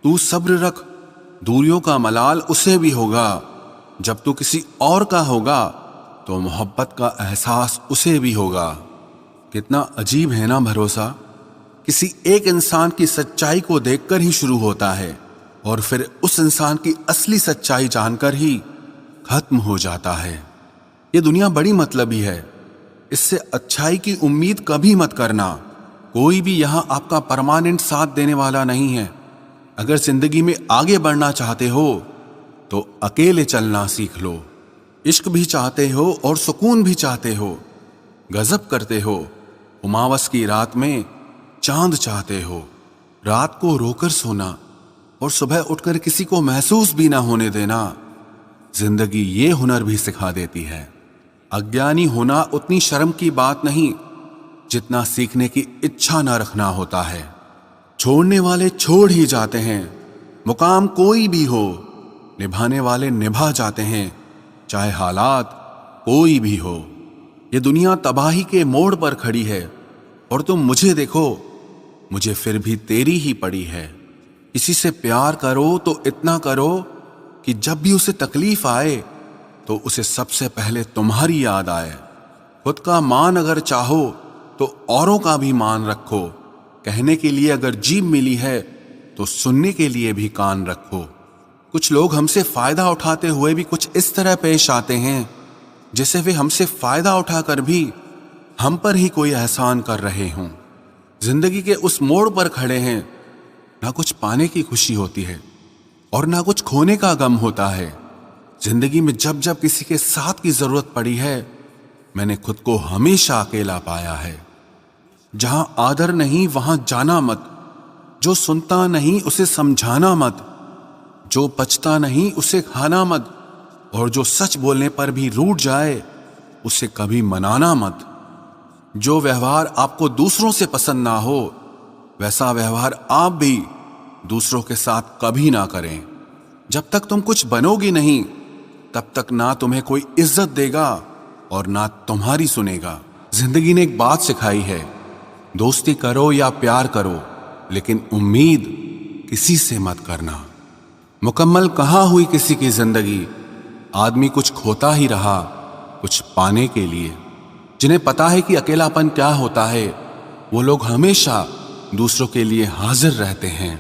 تو صبر رکھ، دوریوں کا ملال اسے بھی ہوگا، جب تو کسی اور کا ہوگا تو محبت کا احساس اسے بھی ہوگا۔ کتنا عجیب ہے نا بھروسہ، کسی ایک انسان کی سچائی کو دیکھ کر ہی شروع ہوتا ہے اور پھر اس انسان کی اصلی سچائی جان کر ہی ختم ہو جاتا ہے۔ یہ دنیا بڑی مطلبی ہے، اس سے اچھائی کی امید کبھی مت کرنا۔ کوئی بھی یہاں آپ کا پرماننٹ ساتھ دینے والا نہیں ہے۔ اگر زندگی میں آگے بڑھنا چاہتے ہو تو اکیلے چلنا سیکھ لو۔ عشق بھی چاہتے ہو اور سکون بھی چاہتے ہو، غضب کرتے ہو، اماوس کی رات میں چاند چاہتے ہو، رات کو رو کر سونا اور صبح اٹھ کر کسی کو محسوس بھی نہ ہونے دینا، زندگی یہ ہنر بھی سکھا دیتی ہے۔ اگیانی ہونا اتنی شرم کی بات نہیں جتنا سیکھنے کی اچھا نہ رکھنا ہوتا ہے۔ چھوڑنے والے چھوڑ ہی جاتے ہیں، مقام کوئی بھی ہو، نبھانے والے نبھا جاتے ہیں، چاہے حالات کوئی بھی ہو۔ یہ دنیا تباہی کے موڑ پر کھڑی ہے اور تم مجھے دیکھو، مجھے پھر بھی تیری ہی پڑی ہے۔ کسی سے پیار کرو تو اتنا کرو کہ جب بھی اسے تکلیف آئے تو اسے سب سے پہلے تمہاری یاد آئے۔ خود کا مان اگر چاہو تو اوروں کا بھی مان رکھو۔ کہنے کے لیے اگر جیب ملی ہے تو سننے کے لیے بھی کان رکھو۔ کچھ لوگ ہم سے فائدہ اٹھاتے ہوئے بھی کچھ اس طرح پیش آتے ہیں جیسے وہ ہم سے فائدہ اٹھا کر بھی ہم پر ہی کوئی احسان کر رہے ہوں۔ زندگی کے اس موڑ پر کھڑے ہیں، نہ کچھ پانے کی خوشی ہوتی ہے اور نہ کچھ کھونے کا غم ہوتا ہے۔ زندگی میں جب جب کسی کے ساتھ کی ضرورت پڑی ہے، میں نے خود کو ہمیشہ اکیلا پایا ہے۔ جہاں آدر نہیں وہاں جانا مت، جو سنتا نہیں اسے سمجھانا مت، جو پچتا نہیں اسے کھانا مت، اور جو سچ بولنے پر بھی روٹھ جائے اسے کبھی منانا مت۔ جو ویوہار آپ کو دوسروں سے پسند نہ ہو ویسا ویوہار آپ بھی دوسروں کے ساتھ کبھی نہ کریں۔ جب تک تم کچھ بنو گی نہیں تب تک نہ تمہیں کوئی عزت دے گا اور نہ تمہاری سنے گا۔ زندگی نے ایک بات سکھائی ہے، دوستی کرو یا پیار کرو لیکن امید کسی سے مت کرنا۔ مکمل کہاں ہوئی کسی کی زندگی، آدمی کچھ کھوتا ہی رہا کچھ پانے کے لیے۔ جنہیں پتا ہے کہ اکیلاپن کیا ہوتا ہے وہ لوگ ہمیشہ دوسروں کے لیے حاضر رہتے ہیں۔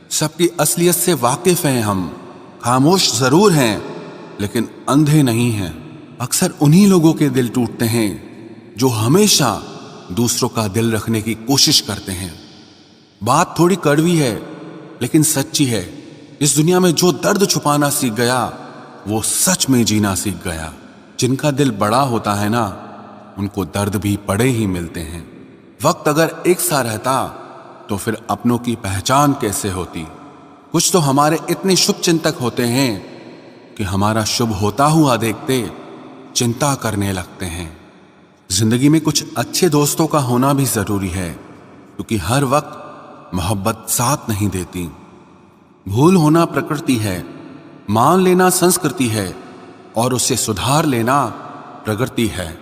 سب کی اصلیت سے واقف ہیں ہم، خاموش ضرور ہیں لیکن اندھے نہیں ہیں۔ اکثر انہی لوگوں کے دل ٹوٹتے ہیں جو ہمیشہ دوسروں کا دل رکھنے کی کوشش کرتے ہیں۔ بات تھوڑی کڑوی ہے لیکن سچی ہے، اس دنیا میں جو درد چھپانا سیکھ گیا وہ سچ میں جینا سیکھ گیا۔ جن کا دل بڑا ہوتا ہے نا ان کو درد بھی بڑے ہی ملتے ہیں۔ وقت اگر ایک سا رہتا تو پھر اپنوں کی پہچان کیسے ہوتی؟ کچھ تو ہمارے اتنے شبھ چنتک ہوتے ہیں کہ ہمارا شبھ ہوتا ہوا دیکھتے چنتا کرنے لگتے ہیں۔ زندگی میں کچھ اچھے دوستوں کا ہونا بھی ضروری ہے کیونکہ ہر وقت محبت ساتھ نہیں دیتی۔ بھول ہونا پرکرتی ہے، مان لینا سنسکرتی ہے اور اسے سدھار لینا پرگتی ہے۔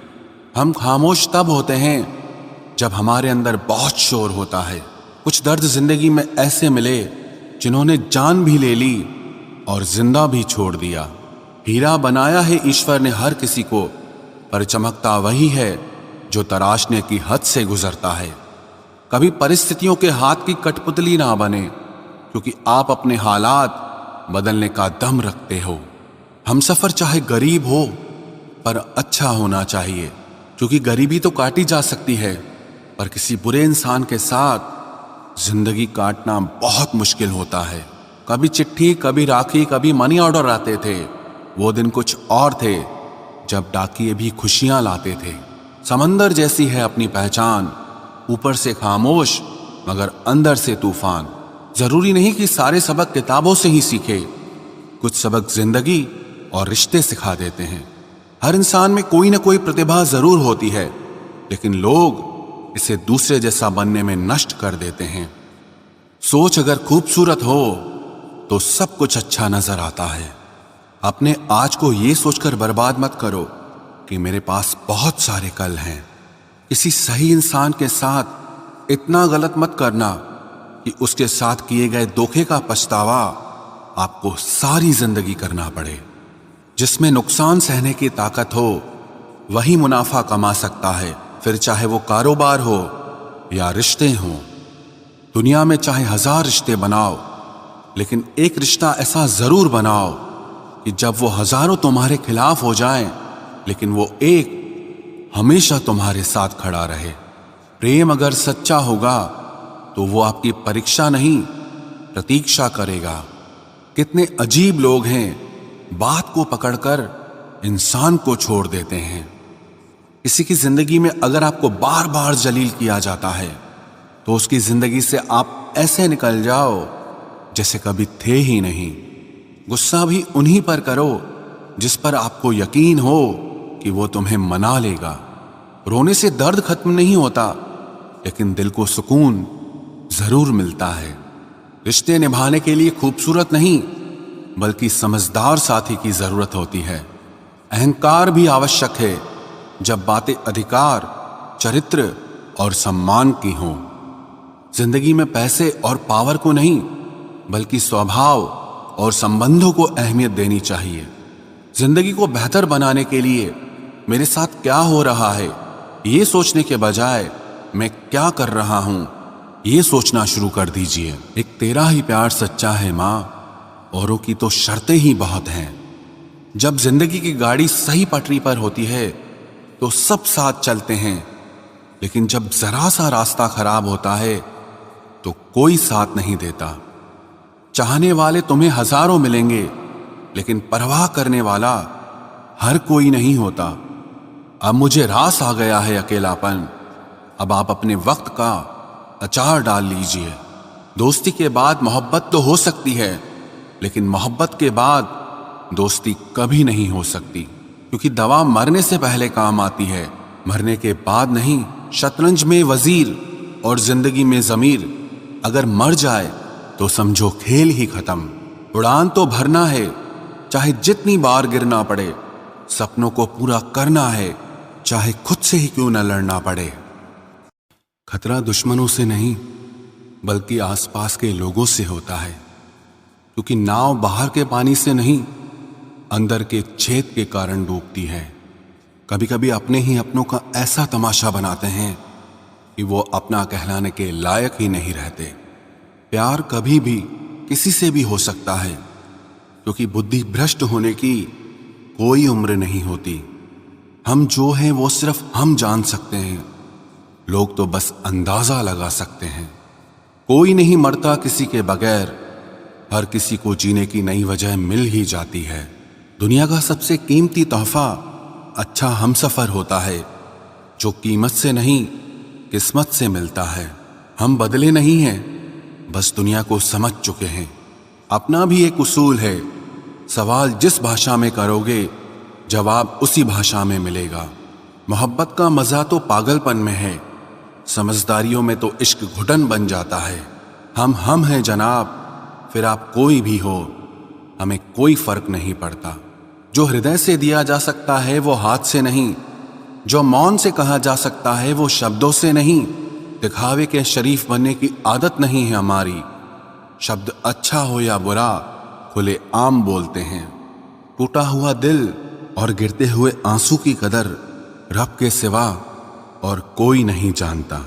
ہم خاموش تب ہوتے ہیں جب ہمارے اندر بہت شور ہوتا ہے۔ کچھ درد زندگی میں ایسے ملے جنہوں نے جان بھی لے لی اور زندہ بھی چھوڑ دیا۔ ہیرا بنایا ہے ایشور نے ہر کسی کو، پر چمکتا وہی ہے جو تراشنے کی حد سے گزرتا ہے۔ کبھی پرستتھیوں کے ہاتھ کی کٹ پتلی نہ بنے کیونکہ آپ اپنے حالات بدلنے کا دم رکھتے ہو۔ ہم سفر چاہے غریب ہو پر اچھا ہونا چاہیے، کیونکہ غریبی تو کاٹی جا سکتی ہے پر کسی برے انسان کے ساتھ زندگی کاٹنا بہت مشکل ہوتا ہے۔ کبھی چٹھی، کبھی راکھی، کبھی منی آرڈر آتے تھے۔ وہ دن کچھ اور تھے جب ڈاکیے بھی خوشیاں لاتے تھے۔ سمندر جیسی ہے اپنی پہچان، اوپر سے خاموش مگر اندر سے طوفان۔ ضروری نہیں کہ سارے سبق کتابوں سے ہی سیکھے، کچھ سبق زندگی اور رشتے سکھا دیتے ہیں۔ ہر انسان میں کوئی نہ کوئی پرتبھا ضرور ہوتی ہے لیکن لوگ اسے دوسرے جیسا بننے میں نشٹ کر دیتے ہیں۔ سوچ اگر خوبصورت ہو تو سب کچھ اچھا نظر آتا ہے۔ اپنے آج کو یہ سوچ کر برباد مت کرو کہ میرے پاس بہت سارے کل ہیں۔ کسی صحیح انسان کے ساتھ اتنا غلط مت کرنا کہ اس کے ساتھ کیے گئے دھوکے کا پچھتاوا آپ کو ساری زندگی کرنا پڑے۔ جس میں نقصان سہنے کی طاقت ہو وہی منافع کما سکتا ہے، پھر چاہے وہ کاروبار ہو یا رشتے ہوں۔ دنیا میں چاہے 1000 رشتے بناؤ، لیکن ایک رشتہ ایسا ضرور بناؤ کہ جب وہ ہزاروں تمہارے خلاف ہو جائیں لیکن وہ ایک ہمیشہ تمہارے ساتھ کھڑا رہے۔ پریم اگر سچا ہوگا تو وہ آپ کی پریکشا نہیں پرتیکشا کرے گا۔ کتنے عجیب لوگ ہیں، بات کو پکڑ کر انسان کو چھوڑ دیتے ہیں۔ کسی کی زندگی میں اگر آپ کو بار بار ذلیل کیا جاتا ہے تو اس کی زندگی سے آپ ایسے نکل جاؤ جیسے کبھی تھے ہی نہیں۔ غصہ بھی انہی پر کرو جس پر آپ کو یقین ہو کہ وہ تمہیں منا لے گا۔ رونے سے درد ختم نہیں ہوتا، لیکن دل کو سکون ضرور ملتا ہے۔ رشتے نبھانے کے لیے خوبصورت نہیں بلکہ سمجھدار ساتھی کی ضرورت ہوتی ہے۔ اہنکار بھی آوشک ہے جب باتیں ادھیکار، چرتر اور سمان کی ہوں۔ زندگی میں پیسے اور پاور کو نہیں بلکہ سوبھاؤ اور سمبندوں کو اہمیت دینی چاہیے۔ زندگی کو بہتر بنانے کے لیے میرے ساتھ کیا ہو رہا ہے یہ سوچنے کے بجائے میں کیا کر رہا ہوں یہ سوچنا شروع کر دیجئے۔ ایک تیرا ہی پیار سچا ہے ماں، اوروں کی تو شرطیں ہی بہت ہیں۔ جب زندگی کی گاڑی صحیح پٹری پر ہوتی ہے تو سب ساتھ چلتے ہیں، لیکن جب ذرا سا راستہ خراب ہوتا ہے تو کوئی ساتھ نہیں دیتا۔ چاہنے والے تمہیں ہزاروں ملیں گے، لیکن پرواہ کرنے والا ہر کوئی نہیں ہوتا۔ اب مجھے راس آ گیا ہے اکیلاپن، اب آپ اپنے وقت کا اچار ڈال لیجئے۔ دوستی کے بعد محبت تو ہو سکتی ہے، لیکن محبت کے بعد دوستی کبھی نہیں ہو سکتی، کیونکہ دوا مرنے سے پہلے کام آتی ہے، مرنے کے بعد نہیں۔ شطرنج میں وزیر اور زندگی میں ضمیر اگر مر جائے تو سمجھو کھیل ہی ختم۔ اڑان تو بھرنا ہے چاہے جتنی بار گرنا پڑے، سپنوں کو پورا کرنا ہے چاہے خود سے ہی کیوں نہ لڑنا پڑے۔ خطرہ دشمنوں سے نہیں بلکہ آس پاس کے لوگوں سے ہوتا ہے، کیونکہ ناؤ باہر کے پانی سے نہیں اندر کے چھید کے کارن ڈوبتی ہے۔ کبھی کبھی اپنے ہی اپنوں کا ایسا تماشا بناتے ہیں کہ وہ اپنا کہلانے کے لائق ہی نہیں رہتے۔ پیار کبھی بھی کسی سے بھی ہو سکتا ہے، کیونکہ بدھی بھرشٹ ہونے کی کوئی عمر نہیں ہوتی۔ ہم جو ہیں وہ صرف ہم جان سکتے ہیں، لوگ تو بس اندازہ لگا سکتے ہیں۔ کوئی نہیں مرتا کسی کے بغیر، ہر کسی کو جینے کی نئی وجہ مل ہی جاتی ہے۔ دنیا کا سب سے قیمتی تحفہ اچھا ہم سفر ہوتا ہے، جو قیمت سے نہیں قسمت سے ملتا ہے۔ ہم بدلے نہیں ہیں، بس دنیا کو سمجھ چکے ہیں۔ اپنا بھی ایک اصول ہے، سوال جس بھاشا میں کرو گے جواب اسی بھاشا میں ملے گا۔ محبت کا مزہ تو پاگل پن میں ہے، سمجھداریوں میں تو عشق گھٹن بن جاتا ہے۔ ہم ہیں جناب، پھر آپ کوئی بھی ہو، ہمیں کوئی فرق نہیں پڑتا۔ جو ہردے سے دیا جا سکتا ہے وہ ہاتھ سے نہیں، جو مون سے کہا جا سکتا ہے وہ شبدوں سے نہیں۔ دکھاوے کے شریف بننے کی عادت نہیں ہے ہماری، شبد اچھا ہو یا برا کھلے عام بولتے ہیں۔ ٹوٹا ہوا دل اور گرتے ہوئے آنسو کی قدر رب کے سوا اور کوئی نہیں جانتا۔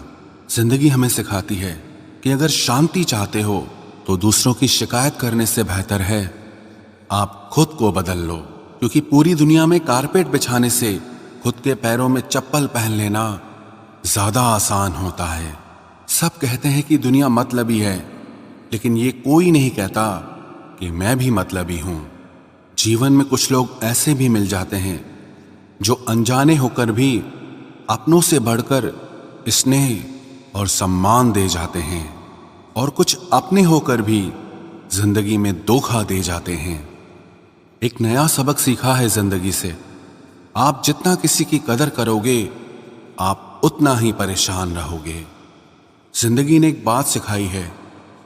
زندگی ہمیں سکھاتی ہے کہ اگر شانتی چاہتے ہو تو دوسروں کی شکایت کرنے سے بہتر ہے آپ خود کو بدل لو، کیونکہ پوری دنیا میں کارپیٹ بچھانے سے خود کے پیروں میں چپل پہن لینا زیادہ آسان ہوتا ہے۔ سب کہتے ہیں کہ دنیا مطلبی ہے، لیکن یہ کوئی نہیں کہتا کہ میں بھی مطلبی ہوں۔ جیون میں کچھ لوگ ایسے بھی مل جاتے ہیں جو انجانے ہو کر بھی اپنوں سے بڑھ کر اسنیہ اور سمان دے جاتے ہیں، اور کچھ اپنے ہو کر بھی زندگی میں دھوکہ دے جاتے ہیں۔ ایک نیا سبق سیکھا ہے زندگی سے، آپ جتنا کسی کی قدر کرو گے آپ اتنا ہی پریشان رہو گے۔ زندگی نے ایک بات سکھائی ہے،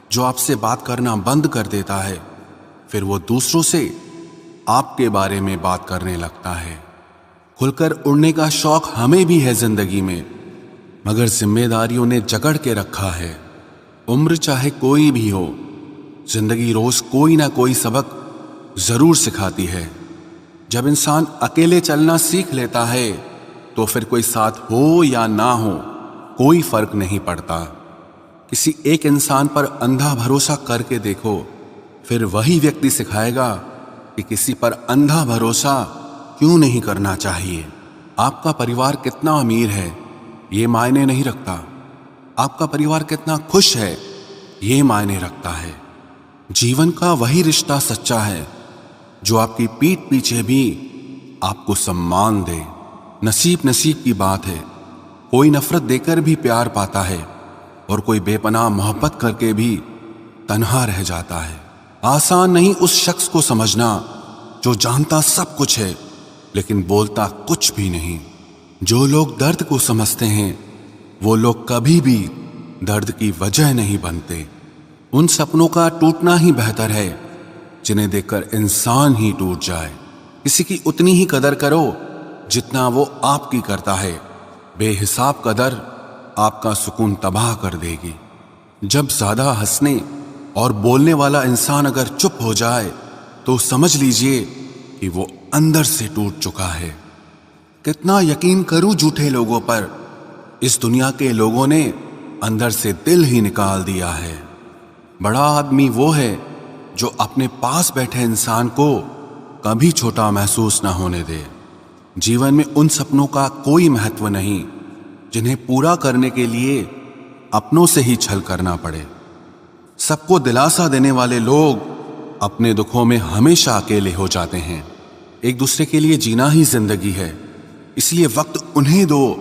جو آپ سے بات کرنا بند کر دیتا ہے پھر وہ دوسروں سے آپ کے بارے میں بات کرنے لگتا ہے۔ کھل کر اڑنے کا شوق ہمیں بھی ہے زندگی میں، مگر ذمہ داریوں نے جکڑ کے رکھا ہے۔ عمر چاہے کوئی بھی ہو، زندگی روز کوئی نہ کوئی سبق ضرور سکھاتی ہے۔ جب انسان اکیلے چلنا سیکھ لیتا ہے تو پھر کوئی ساتھ ہو یا نہ ہو کوئی فرق نہیں پڑتا۔ کسی ایک انسان پر اندھا بھروسہ کر کے دیکھو، پھر وہی ویکتی سکھائے گا کہ کسی پر اندھا بھروسہ کیوں نہیں کرنا چاہیے۔ آپ کا پریوار کتنا امیر ہے یہ معنی نہیں رکھتا، آپ کا پریوار کتنا خوش ہے یہ معنی رکھتا ہے۔ جیون کا وہی رشتہ سچا ہے جو آپ کی پیٹھ پیچھے بھی آپ کو سمان دے۔ نصیب کی بات ہے، کوئی نفرت دے کر بھی پیار پاتا ہے اور کوئی بے پناہ محبت کر کے بھی تنہا رہ جاتا ہے۔ آسان نہیں اس شخص کو سمجھنا جو جانتا سب کچھ ہے لیکن بولتا کچھ بھی نہیں۔ جو لوگ درد کو سمجھتے ہیں وہ لوگ کبھی بھی درد کی وجہ نہیں بنتے۔ ان سپنوں کا ٹوٹنا ہی بہتر ہے جنہیں دیکھ کر انسان ہی ٹوٹ جائے۔ کسی کی اتنی ہی قدر کرو جتنا وہ آپ کی کرتا ہے، بے حساب قدر آپ کا سکون تباہ کر دے گی۔ جب زیادہ ہنسنے اور بولنے والا انسان اگر چپ ہو جائے تو سمجھ لیجئے کہ وہ اندر سے ٹوٹ چکا ہے۔ کتنا یقین کروں جھوٹے لوگوں پر، اس دنیا کے لوگوں نے اندر سے دل ہی نکال دیا ہے۔ بڑا آدمی وہ ہے جو اپنے پاس بیٹھے انسان کو کبھی چھوٹا محسوس نہ ہونے دے۔ جیون میں ان سپنوں کا کوئی مہتو نہیں جنہیں پورا کرنے کے لیے اپنوں سے ہی چھل کرنا پڑے۔ سب کو دلاسا دینے والے لوگ اپنے دکھوں میں ہمیشہ اکیلے ہو جاتے ہیں۔ ایک دوسرے کے لیے جینا ہی زندگی ہے، اس لیے وقت انہیں دو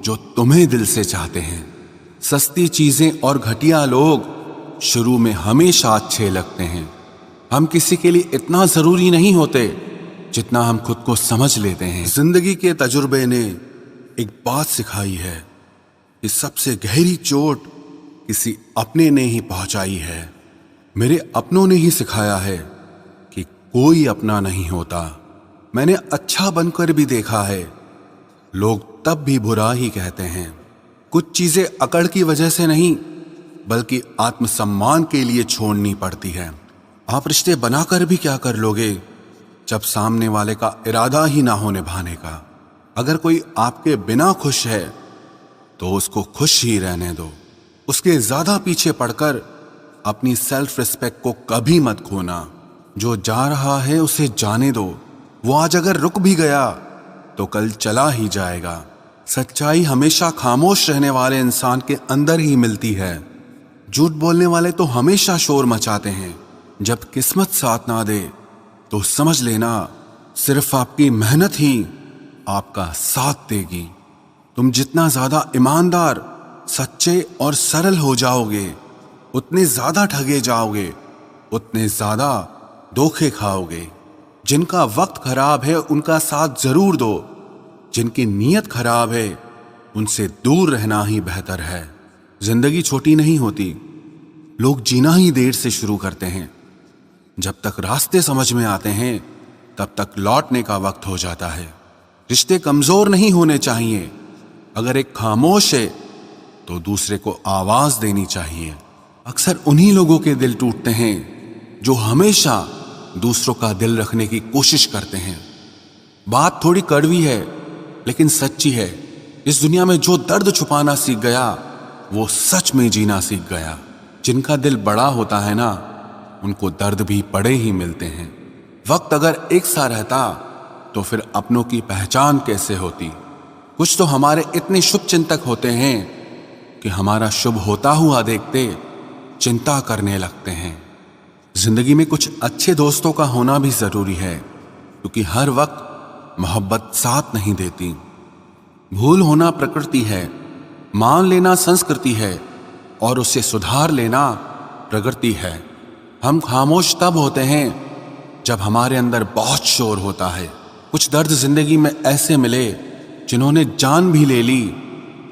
جو تمہیں دل سے چاہتے ہیں۔ سستی چیزیں اور گھٹیا لوگ شروع میں ہمیشہ اچھے لگتے ہیں۔ ہم کسی کے لیے اتنا ضروری نہیں ہوتے جتنا ہم خود کو سمجھ لیتے ہیں۔ زندگی کے تجربے نے ایک بات سکھائی ہے کہ سب سے گہری چوٹ کسی اپنے نے ہی پہنچائی ہے۔ میرے اپنوں نے ہی سکھایا ہے کہ کوئی اپنا نہیں ہوتا۔ میں نے اچھا بن کر بھی دیکھا ہے لوگ تب بھی برا ہی کہتے ہیں۔ کچھ چیزیں اکڑ کی وجہ سے نہیں بلکہ آتم سمان کے لیے چھوڑنی پڑتی ہے۔ آپ رشتے بنا کر بھی کیا کر لوگے جب سامنے والے کا ارادہ ہی نہ ہو نبھانے کا۔ اگر کوئی آپ کے بنا خوش ہے تو اس کو خوش ہی رہنے دو۔ اس کے زیادہ پیچھے پڑ کر اپنی سیلف ریسپیکٹ کو کبھی مت کھونا۔ جو جا رہا ہے اسے جانے دو، وہ آج اگر رک بھی گیا تو کل چلا ہی جائے گا۔ سچائی ہمیشہ خاموش رہنے والے انسان کے اندر ہی ملتی ہے۔ جھوٹ بولنے والے تو ہمیشہ شور مچاتے ہیں۔ جب قسمت ساتھ نہ دے تو سمجھ لینا صرف آپ کی محنت ہی آپ کا ساتھ دے گی۔ تم جتنا زیادہ ایماندار، سچے اور سرل ہو جاؤ گے اتنے زیادہ ٹھگے جاؤ گے، اتنے زیادہ دھوکے کھاؤ گے۔ جن کا وقت خراب ہے ان کا ساتھ ضرور دو، جن کی نیت خراب ہے ان سے دور رہنا ہی بہتر ہے۔ زندگی چھوٹی نہیں ہوتی، لوگ جینا ہی دیر سے شروع کرتے ہیں۔ جب تک راستے سمجھ میں آتے ہیں تب تک لوٹنے کا وقت ہو جاتا ہے۔ رشتے کمزور نہیں ہونے چاہیے، اگر ایک خاموش ہے تو دوسرے کو آواز دینی چاہیے۔ اکثر انہی لوگوں کے دل ٹوٹتے ہیں جو ہمیشہ دوسروں کا دل رکھنے کی کوشش کرتے ہیں۔ بات تھوڑی کڑوی ہے لیکن سچی ہے۔ اس دنیا میں جو درد چھپانا سیکھ گیا وہ سچ میں جینا سیکھ گیا۔ جن کا دل بڑا ہوتا ہے نا ان کو درد بھی بڑے ہی ملتے ہیں۔ وقت اگر ایک سا رہتا تو پھر اپنوں کی پہچان کیسے ہوتی؟ کچھ تو ہمارے اتنے شبھ چنتک ہوتے ہیں کہ ہمارا شبھ ہوتا ہوا دیکھتے چنتا کرنے لگتے ہیں۔ زندگی میں کچھ اچھے دوستوں کا ہونا بھی ضروری ہے کیونکہ ہر وقت محبت ساتھ نہیں دیتی۔ بھول ہونا پرکرتی ہے، مان لینا سنسکرتی ہے اور اسے سدھار لینا پرگتی ہے۔ ہم خاموش تب ہوتے ہیں جب ہمارے اندر بہت شور ہوتا ہے۔ کچھ درد زندگی میں ایسے ملے جنہوں نے جان بھی لے لی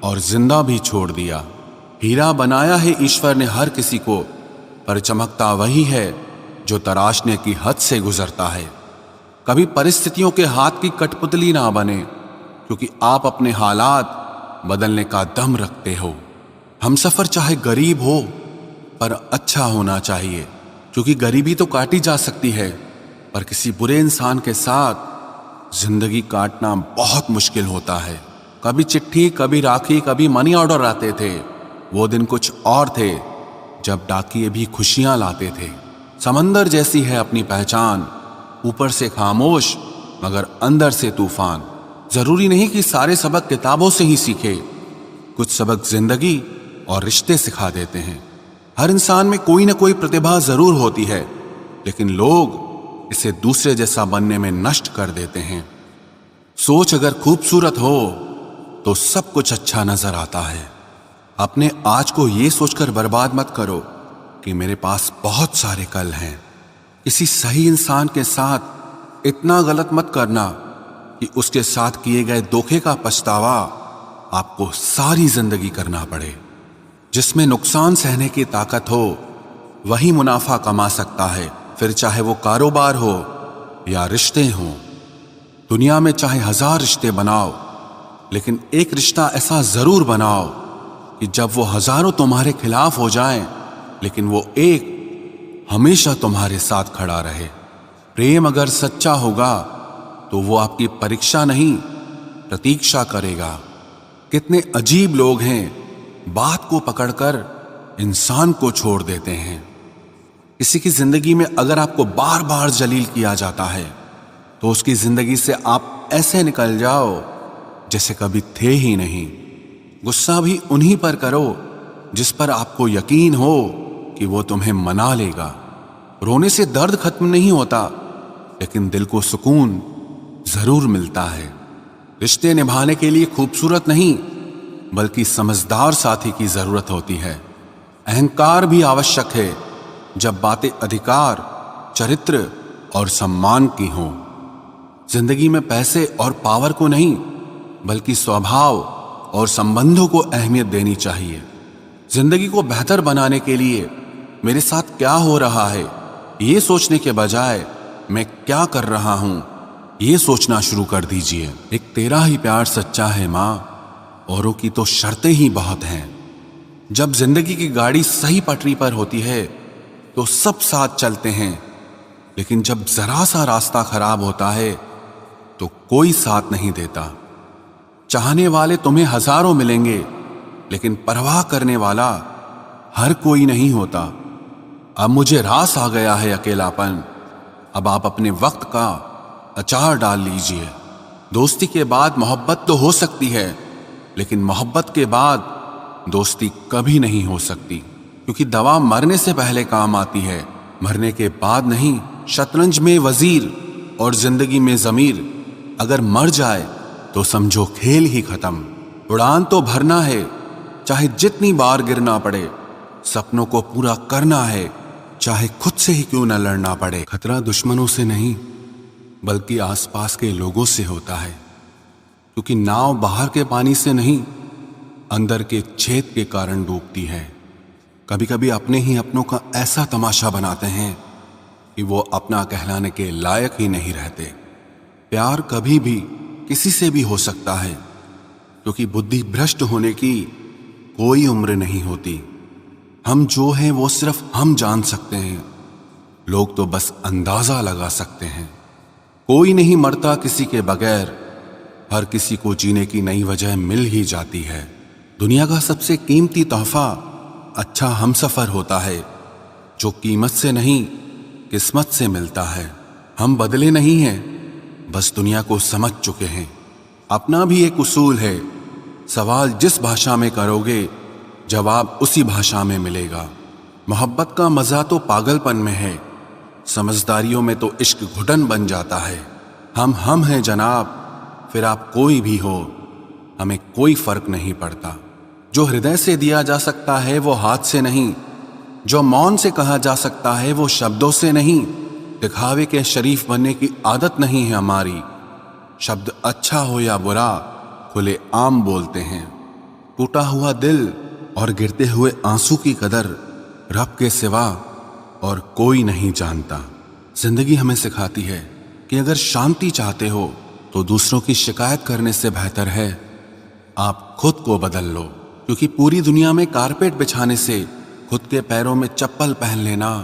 اور زندہ بھی چھوڑ دیا۔ ہیرا بنایا ہے ایشور نے ہر کسی کو، پر چمکتا وہی ہے جو تراشنے کی حد سے گزرتا ہے۔ کبھی پرستتھیوں کے ہاتھ کی کٹ پتلی نہ بنے کیونکہ آپ اپنے حالات بدلنے کا دم رکھتے ہو۔ ہم سفر چاہے غریب ہو پر اچھا ہونا چاہیے، کیونکہ غریبی تو کاٹی جا سکتی ہے، پر کسی برے انسان کے ساتھ زندگی کاٹنا بہت مشکل ہوتا ہے۔ کبھی چٹھی، کبھی راکھی، کبھی منی آرڈر آتے تھے۔ وہ دن کچھ اور تھے جب ڈاکیے بھی خوشیاں لاتے تھے۔ سمندر جیسی ہے اپنی پہچان، اوپر سے خاموش مگر اندر سے طوفان۔ ضروری نہیں کہ سارے سبق کتابوں سے ہی سیکھے، کچھ سبق زندگی اور رشتے سکھا دیتے ہیں۔ ہر انسان میں کوئی نہ کوئی پرتبھا ضرور ہوتی ہے، لیکن لوگ اسے دوسرے جیسا بننے میں نشٹ کر دیتے ہیں۔ سوچ اگر خوبصورت ہو تو سب کچھ اچھا نظر آتا ہے۔ اپنے آج کو یہ سوچ کر برباد مت کرو کہ میرے پاس بہت سارے کل ہیں۔ کسی صحیح انسان کے ساتھ اتنا غلط مت کرنا کہ اس کے ساتھ کیے گئے دھوکے کا پچھتاوا آپ کو ساری زندگی کرنا پڑے۔ جس میں نقصان سہنے کی طاقت ہو وہی منافع کما سکتا ہے، پھر چاہے وہ کاروبار ہو یا رشتے ہوں۔ دنیا میں چاہے 1000 رشتے بناؤ، لیکن ایک رشتہ ایسا ضرور بناؤ کہ جب وہ ہزاروں تمہارے خلاف ہو جائیں لیکن وہ ایک ہمیشہ تمہارے ساتھ کھڑا رہے۔ پریم اگر سچا ہوگا تو وہ آپ کی پریکشا نہیں پرتیکشا کرے گا۔ کتنے عجیب لوگ ہیں، بات کو پکڑ کر انسان کو چھوڑ دیتے ہیں۔ کسی کی زندگی میں اگر آپ کو بار بار ذلیل کیا جاتا ہے تو اس کی زندگی سے آپ ایسے نکل جاؤ جیسے کبھی تھے ہی نہیں۔ غصہ بھی انہی پر کرو جس پر آپ کو یقین ہو کہ وہ تمہیں منا لے گا۔ رونے سے درد ختم نہیں ہوتا، لیکن دل کو سکون ضرور ملتا ہے۔ رشتے نبھانے کے لیے خوبصورت نہیں بلکہ سمجھدار ساتھی کی ضرورت ہوتی ہے۔ اہنکار بھی آوشک ہے جب باتیں ادھیکار، چرتر اور سمان کی ہوں۔ زندگی میں پیسے اور پاور کو نہیں بلکہ سوبھاؤ اور سمبندوں کو اہمیت دینی چاہیے۔ زندگی کو بہتر بنانے کے لیے میرے ساتھ کیا ہو رہا ہے یہ سوچنے کے بجائے میں کیا کر رہا ہوں یہ سوچنا شروع کر دیجئے۔ ایک تیرا ہی پیار سچا ہے ماں، اوروں کی تو شرطیں ہی بہت ہیں۔ جب زندگی کی گاڑی صحیح پٹری پر ہوتی ہے تو سب ساتھ چلتے ہیں، لیکن جب ذرا سا راستہ خراب ہوتا ہے تو کوئی ساتھ نہیں دیتا۔ چاہنے والے تمہیں ہزاروں ملیں گے، لیکن پرواہ کرنے والا ہر کوئی نہیں ہوتا۔ اب مجھے راس آ گیا ہے اکیلاپن، اب آپ اپنے وقت کا اچار ڈال لیجئے۔ دوستی کے بعد محبت تو ہو سکتی ہے، لیکن محبت کے بعد دوستی کبھی نہیں ہو سکتی، کیونکہ دوا مرنے سے پہلے کام آتی ہے، مرنے کے بعد نہیں۔ شطرنج میں وزیر اور زندگی میں ضمیر اگر مر جائے تو سمجھو کھیل ہی ختم۔ اڑان تو بھرنا ہے، چاہے جتنی بار گرنا پڑے، سپنوں کو پورا کرنا ہے، چاہے خود سے ہی کیوں نہ لڑنا پڑے۔ خطرہ دشمنوں سے نہیں بلکہ آس پاس کے لوگوں سے ہوتا ہے، کیونکہ ناؤ باہر کے پانی سے نہیں اندر کے چھید کے کارن ڈوبتی ہے۔ کبھی کبھی اپنے ہی اپنوں کا ایسا تماشا بناتے ہیں کہ وہ اپنا کہلانے کے لائق ہی نہیں رہتے۔ پیار کبھی بھی کسی سے بھی ہو سکتا ہے، کیونکہ بدھی بھرشٹ ہونے کی کوئی عمر نہیں ہوتی۔ ہم جو ہیں وہ صرف ہم جان سکتے ہیں، لوگ تو بس اندازہ لگا سکتے ہیں۔ کوئی نہیں مرتا کسی کے بغیر، ہر کسی کو جینے کی نئی وجہ مل ہی جاتی ہے۔ دنیا کا سب سے قیمتی تحفہ اچھا ہم سفر ہوتا ہے، جو قیمت سے نہیں قسمت سے ملتا ہے۔ ہم بدلے نہیں ہیں، بس دنیا کو سمجھ چکے ہیں۔ اپنا بھی ایک اصول ہے، سوال جس بھاشا میں کرو گے جواب اسی بھاشا میں ملے گا۔ محبت کا مزہ تو پاگل پن میں ہے، سمجھداریوں میں تو عشق گھٹن بن جاتا ہے۔ ہم ہیں جناب، پھر آپ کوئی بھی ہو، ہمیں کوئی فرق نہیں پڑتا۔ جو ہردے سے دیا جا سکتا ہے وہ ہاتھ سے نہیں، جو مون سے کہا جا سکتا ہے وہ شبدوں سے نہیں۔ دکھاوے کے شریف بننے کی عادت نہیں ہے ہماری، شبد اچھا ہو یا برا کھلے عام بولتے ہیں۔ ٹوٹا ہوا دل اور گرتے ہوئے آنسو کی قدر رب کے سوا اور کوئی نہیں جانتا۔ زندگی ہمیں سکھاتی ہے کہ اگر شانتی چاہتے ہو تو دوسروں کی شکایت کرنے سے بہتر ہے آپ خود کو بدل لو، کیونکہ پوری دنیا میں کارپیٹ بچھانے سے خود کے پیروں میں چپل پہن لینا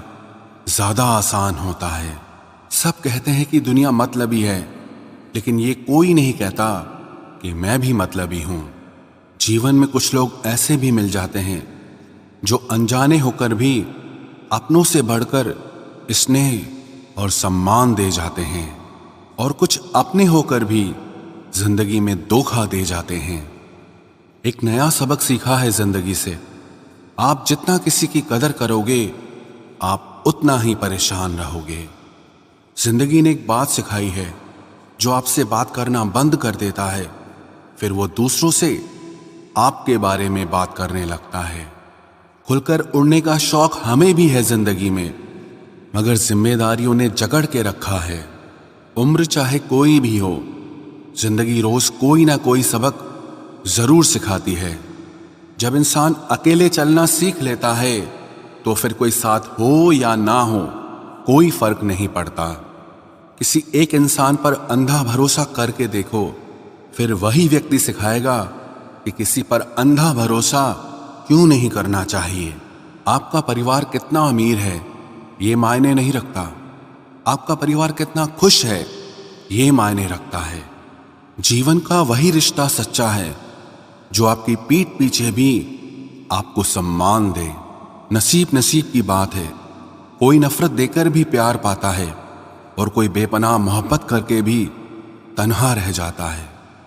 زیادہ آسان ہوتا ہے۔ سب کہتے ہیں کہ دنیا مطلبی ہے، لیکن یہ کوئی نہیں کہتا کہ میں بھی مطلبی ہوں۔ جیون میں کچھ لوگ ایسے بھی مل جاتے ہیں جو انجانے ہو کر بھی اپنوں سے بڑھ کر اسنیہ اور سمان دے جاتے ہیں، اور کچھ اپنے ہو کر بھی زندگی میں دھوکہ دے جاتے ہیں۔ ایک نیا سبق سیکھا ہے زندگی سے، آپ جتنا کسی کی قدر کرو گے آپ اتنا ہی پریشان رہو گے۔ زندگی نے ایک بات سکھائی ہے، جو آپ سے بات کرنا بند کر دیتا ہے پھر وہ دوسروں سے آپ کے بارے میں بات کرنے لگتا ہے۔ کھل کر اڑنے کا شوق ہمیں بھی ہے زندگی میں، مگر ذمہ داریوں نے جکڑ کے رکھا ہے۔ عمر چاہے کوئی بھی ہو، زندگی روز کوئی نہ کوئی سبق ضرور سکھاتی ہے۔ جب انسان اکیلے چلنا سیکھ لیتا ہے تو پھر کوئی ساتھ ہو یا نہ ہو کوئی فرق نہیں پڑتا۔ کسی ایک انسان پر اندھا بھروسہ کر کے دیکھو، پھر وہی ویکتی سکھائے گا کہ کسی پر اندھا بھروسہ کیوں نہیں کرنا چاہیے۔ آپ کا پریوار کتنا امیر ہے یہ معنی نہیں رکھتا، آپ کا پریوار کتنا خوش ہے یہ معنی رکھتا ہے۔ جیون کا وہی رشتہ سچا ہے جو آپ کی پیٹھ پیچھے بھی آپ کو سمان دے۔ نصیب کی بات ہے، کوئی نفرت دے کر بھی پیار پاتا ہے اور کوئی بے پناہ محبت کر کے بھی تنہا رہ جاتا ہے۔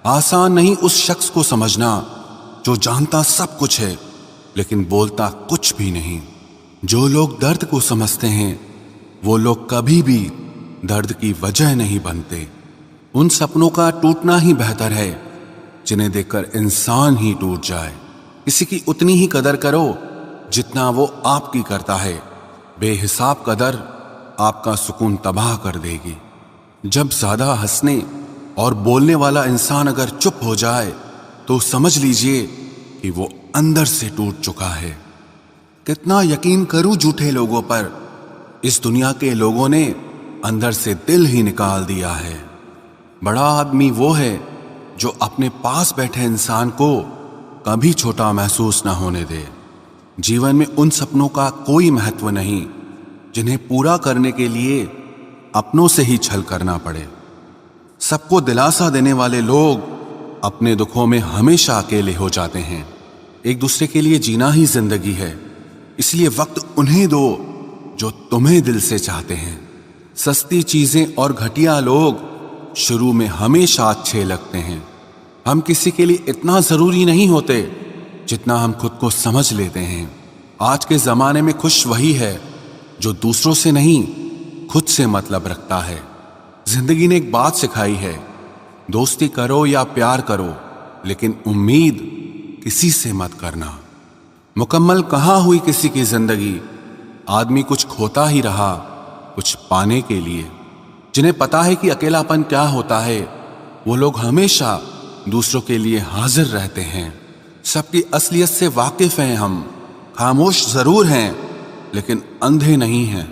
آسان نہیں اس شخص کو سمجھنا جو جانتا سب کچھ ہے لیکن بولتا کچھ بھی نہیں۔ جو لوگ درد کو سمجھتے ہیں وہ لوگ کبھی بھی درد کی وجہ نہیں بنتے۔ ان سپنوں کا ٹوٹنا ہی بہتر ہے جنہیں دیکھ کر انسان ہی ٹوٹ جائے۔ کسی کی اتنی ہی قدر کرو جتنا وہ آپ کی کرتا ہے، بے حساب قدر آپ کا سکون تباہ کر دے گی۔ جب زیادہ ہنسنے اور بولنے والا انسان اگر چپ ہو جائے تو سمجھ لیجئے کہ وہ اندر سے ٹوٹ چکا ہے۔ کتنا یقین کروں جھوٹے لوگوں پر، اس دنیا کے لوگوں نے اندر سے دل ہی نکال دیا ہے۔ بڑا آدمی وہ ہے جو اپنے پاس بیٹھے انسان کو کبھی چھوٹا محسوس نہ ہونے دے۔ جیون میں ان سپنوں کا کوئی مہتو نہیں جنہیں پورا کرنے کے لیے اپنوں سے ہی چھل کرنا پڑے۔ سب کو دلاسا دینے والے لوگ اپنے دکھوں میں ہمیشہ اکیلے ہو جاتے ہیں۔ ایک دوسرے کے لیے جینا ہی زندگی ہے، اس لیے وقت انہیں دو جو تمہیں دل سے چاہتے ہیں۔ سستی چیزیں اور گھٹیا لوگ شروع میں ہمیشہ اچھے لگتے ہیں۔ ہم کسی کے لیے اتنا ضروری نہیں ہوتے جتنا ہم خود کو سمجھ لیتے ہیں۔ آج کے زمانے میں خوش وہی ہے جو دوسروں سے نہیں خود سے مطلب رکھتا ہے۔ زندگی نے ایک بات سکھائی ہے، دوستی کرو یا پیار کرو لیکن امید کسی سے مت کرنا۔ مکمل کہاں ہوئی کسی کی زندگی، آدمی کچھ کھوتا ہی رہا کچھ پانے کے لیے۔ جنہیں پتا ہے کہ اکیلاپن کیا ہوتا ہے وہ لوگ ہمیشہ دوسروں کے لیے حاضر رہتے ہیں۔ سب کی اصلیت سے واقف ہیں ہم، خاموش ضرور ہیں لیکن اندھے نہیں ہیں۔